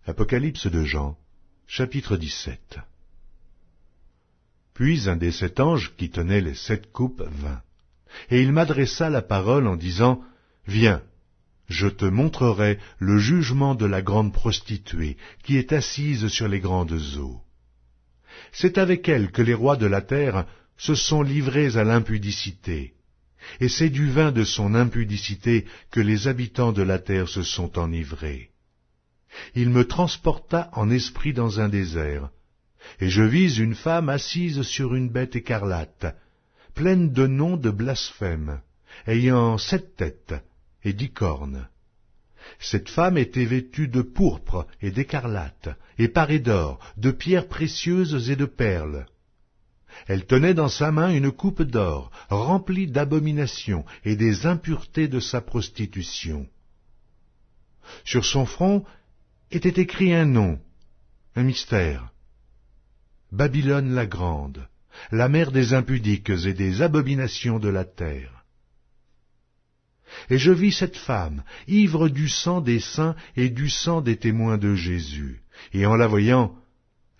Apocalypse de Jean, chapitre 17. Puis un des 7 anges qui tenait les 7 coupes vint, et il m'adressa la parole en disant, « Viens, je te montrerai le jugement de la grande prostituée qui est assise sur les grandes eaux. C'est avec elle que les rois de la terre se sont livrés à l'impudicité, et c'est du vin de son impudicité que les habitants de la terre se sont enivrés. Il me transporta en esprit dans un désert, et je vis une femme assise sur une bête écarlate, pleine de noms de blasphème, ayant 7 têtes et 10 cornes. Cette femme était vêtue de pourpre et d'écarlate, et parée d'or, de pierres précieuses et de perles. Elle tenait dans sa main une coupe d'or, remplie d'abominations et des impuretés de sa prostitution. Sur son front était écrit un nom, un mystère. Babylone la grande, la mère des impudiques et des abominations de la terre. Et je vis cette femme, ivre du sang des saints et du sang des témoins de Jésus, et en la voyant,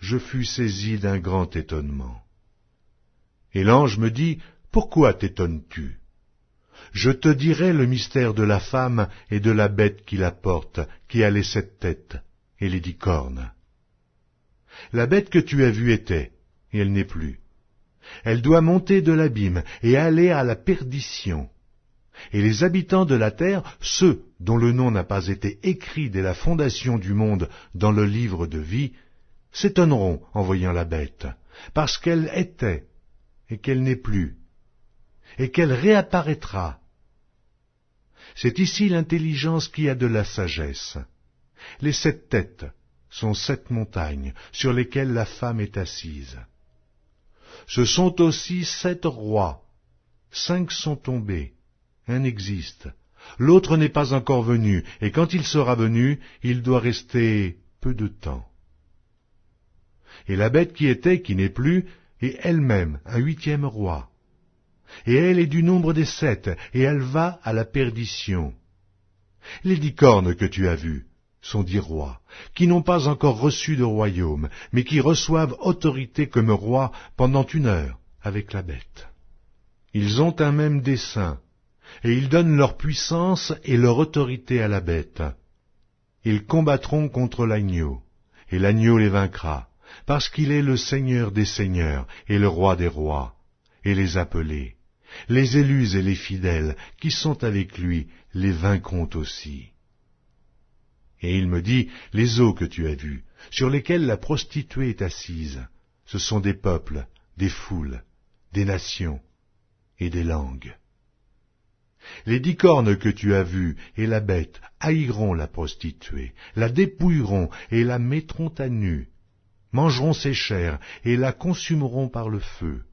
je fus saisi d'un grand étonnement. Et l'ange me dit, « Pourquoi t'étonnes-tu ? Je te dirai le mystère de la femme et de la bête qui la porte, qui a les 7 têtes et les 10 cornes. La bête que tu as vue était, et elle n'est plus. Elle doit monter de l'abîme et aller à la perdition. Et les habitants de la terre, ceux dont le nom n'a pas été écrit dès la fondation du monde dans le livre de vie, s'étonneront en voyant la bête, parce qu'elle était, et qu'elle n'est plus, et qu'elle réapparaîtra. C'est ici l'intelligence qui a de la sagesse. Les 7 têtes sont 7 montagnes sur lesquelles la femme est assise. Ce sont aussi 7 rois. 5 sont tombés, un existe, l'autre n'est pas encore venu, et quand il sera venu, il doit rester peu de temps. Et la bête qui était, qui n'est plus, est elle-même un 8e roi. Et elle est du nombre des 7, et elle va à la perdition. Les 10 cornes que tu as vues sont 10 rois, qui n'ont pas encore reçu de royaume, mais qui reçoivent autorité comme rois pendant 1 heure avec la bête. Ils ont un même dessein, et ils donnent leur puissance et leur autorité à la bête. Ils combattront contre l'agneau, et l'agneau les vaincra, parce qu'il est le Seigneur des seigneurs et le Roi des rois, et les appelés, les élus et les fidèles qui sont avec lui les vaincront aussi. Et il me dit, les eaux que tu as vues, sur lesquelles la prostituée est assise, ce sont des peuples, des foules, des nations et des langues. Les 10 cornes que tu as vues et la bête haïront la prostituée, la dépouilleront et la mettront à nu, mangeront ses chairs et la consumeront par le feu.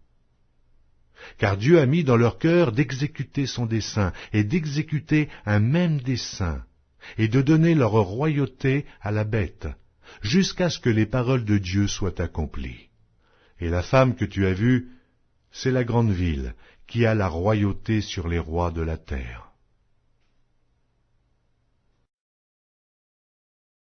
Car Dieu a mis dans leur cœur d'exécuter son dessein et d'exécuter un même dessein, et de donner leur royauté à la bête, jusqu'à ce que les paroles de Dieu soient accomplies. Et la femme que tu as vue, c'est la grande ville, qui a la royauté sur les rois de la terre.